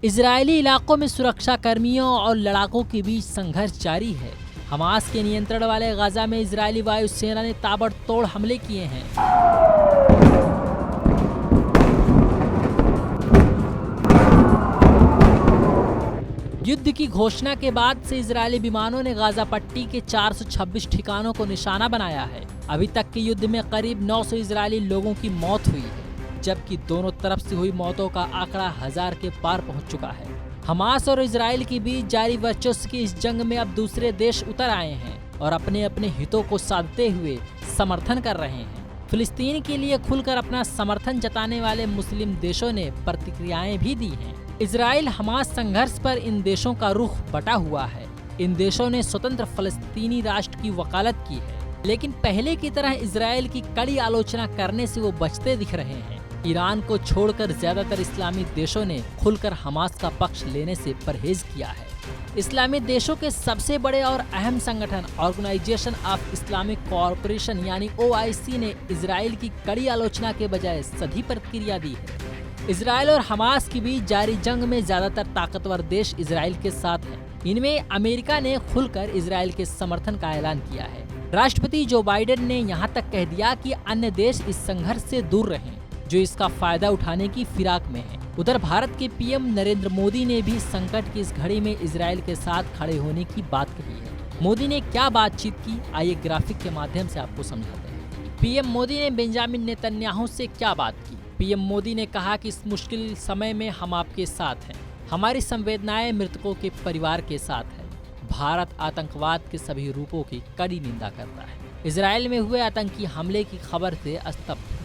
Israeli इलाकों में सुरक्षा कर्मियों और लड़ाकों के बीच संघर्ष जारी है। हमास के नियंत्रण वाले गाजा में इजरायली वायुसेना ने ताबड़तोड़ हमले किए हैं। युद्ध की घोषणा के बाद से इजरायली विमानों ने गाजा पट्टी के 426 ठिकानों को निशाना बनाया है। अभी तक के युद्ध में करीब 900 इजरायली लोगों की मौत हुई है, जबकि दोनों तरफ से हुई मौतों का आंकड़ा 1000 के पार पहुंच चुका है। हमास और इजरायल के बीच जारी वर्चस्व की इस जंग में अब दूसरे देश उतर आए हैं और अपने अपने हितों को साधते हुए समर्थन कर रहे हैं। फिलिस्तीन के लिए खुलकर अपना समर्थन जताने वाले मुस्लिम देशों ने प्रतिक्रियाएं भी दी हैं। इजराइल हमास संघर्ष पर इन देशों का रुख बटा हुआ है। इन देशों ने स्वतंत्र फलस्तीनी राष्ट्र की वकालत की है, लेकिन पहले की तरह इजराइल की कड़ी आलोचना करने से वो बचते दिख रहे हैं। ईरान को छोड़कर ज्यादातर इस्लामी देशों ने खुलकर हमास का पक्ष लेने से परहेज किया है। इस्लामी देशों के सबसे बड़े और अहम संगठन ऑर्गेनाइजेशन ऑफ इस्लामिक कोऑपरेशन यानी OIC ने इजराइल की कड़ी आलोचना के बजाय सधी प्रतिक्रिया दी है। इजराइल और हमास के बीच जारी जंग में ज्यादातर ताकतवर देश इजराइल के साथ हैं। इनमें अमेरिका ने खुलकर इजराइल के समर्थन का ऐलान किया है। राष्ट्रपति जो बाइडेन ने यहां तक कह दिया कि अन्य देश इस संघर्ष से दूर रहें जो इसका फायदा उठाने की फिराक में है। उधर भारत के PM नरेंद्र मोदी ने भी संकट की इस घड़ी में इजराइल के साथ खड़े होने की बात कही है। मोदी ने क्या बातचीत की, आइए ग्राफिक के माध्यम से आपको समझाते हैं। PM मोदी ने बेंजामिन नेतन्याहू से क्या बात की। PM मोदी ने कहा कि इस मुश्किल समय में हम आपके साथ हैं। हमारी संवेदनाएं मृतकों के परिवार के साथ है। भारत आतंकवाद के सभी रूपों की कड़ी निंदा करता है। इजराइल में हुए आतंकी हमले की खबर से स्तब्ध।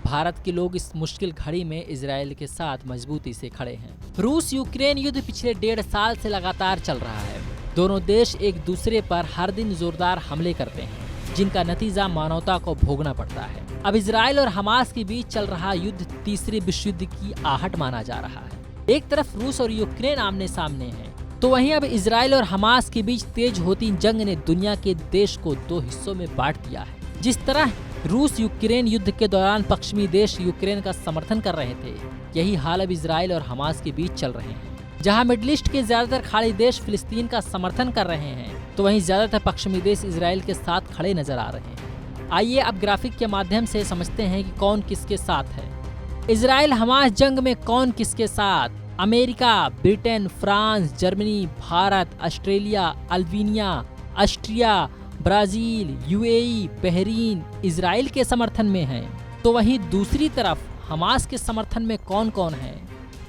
भारत के लोग इस मुश्किल घड़ी में इजराइल के साथ मजबूती से खड़े हैं। रूस यूक्रेन युद्ध पिछले 1.5 साल से लगातार चल रहा है। दोनों देश एक दूसरे पर हर दिन जोरदार हमले करते हैं, जिनका नतीजा मानवता को भोगना पड़ता है। अब इजराइल और हमास के बीच चल रहा युद्ध तीसरे विश्व युद्ध की आहट माना जा रहा है। एक तरफ रूस और यूक्रेन आमने सामने हैं, तो वहीं अब इजराइल और हमास के बीच तेज होती जंग ने दुनिया के देश को 2 हिस्सों में बांट दिया है। जिस तरह रूस यूक्रेन युद्ध के दौरान पश्चिमी देश यूक्रेन का समर्थन कर रहे थे, यही हाल अब इजराइल और हमास के बीच चल रहे हैं। जहां मिडिल ईस्ट के ज्यादातर खाड़ी देश फिलिस्तीन का समर्थन कर रहे हैं, तो वहीं ज्यादातर पश्चिमी देश इजराइल के साथ खड़े नजर आ रहे हैं। आइए अब ग्राफिक के माध्यम से समझते हैं कि कौन किसके साथ है। इजराइल हमास जंग में कौन किसके साथ? America, Britain, France, Germany, Bharat, Australia, Albania, Austria, Brazil, UAE, Bahrain Israel के समर्थन में हैं। तो वहीं दूसरी तरफ हमास के समर्थन में कौन कौन है?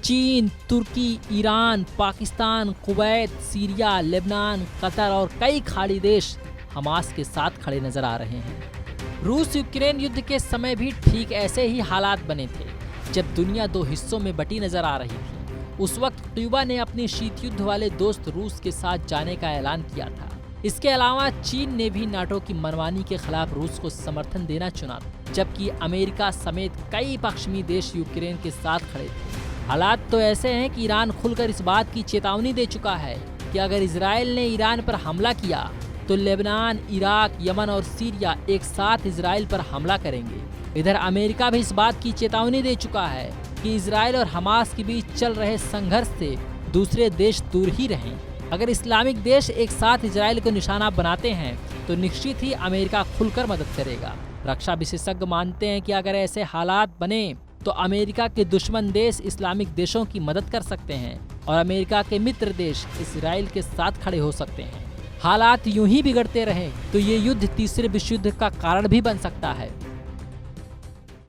चीन, तुर्की, Iran, Pakistan, Kuwait, Syria, Lebanon, Qatar और कई खाड़ी देश हमास के साथ खड़े नजर आ रहे हैं। रूस यूक्रेन युद्ध के समय भी ठीक ऐसे ही हालात बने थे, जब दुनिया 2 हिस्सों में बटी नजर आ रही थी। उस वक्त क्यूबा ने अपने शीत युद्ध वाले दोस्त रूस के साथ जाने का ऐलान किया था। इसके अलावा चीन ने भी नाटो की मनमानी के खिलाफ रूस को समर्थन देना चुना, जबकि अमेरिका समेत कई पश्चिमी देश यूक्रेन के साथ खड़े थे। हालात तो ऐसे हैं कि ईरान खुलकर इस बात की चेतावनी दे चुका है कि अगर इजराइल ने ईरान पर हमला किया तो लेबनान, इराक, यमन और सीरिया एक साथ इजराइल पर हमला करेंगे। इधर अमेरिका भी इस बात की चेतावनी दे चुका है कि इजराइल और हमास के बीच चल रहे संघर्ष से दूसरे देश दूर ही रहें। अगर इस्लामिक देश एक साथ इजराइल को निशाना बनाते हैं तो निश्चित ही अमेरिका खुलकर मदद करेगा। रक्षा विशेषज्ञ मानते हैं कि अगर ऐसे हालात बने तो अमेरिका के दुश्मन देश इस्लामिक देशों की मदद कर सकते हैं और अमेरिका के मित्र देश इजराइल के साथ खड़े हो सकते हैं। हालात यूं ही बिगड़ते रहे तो ये युद्ध तीसरे विश्व युद्ध का कारण भी बन सकता है।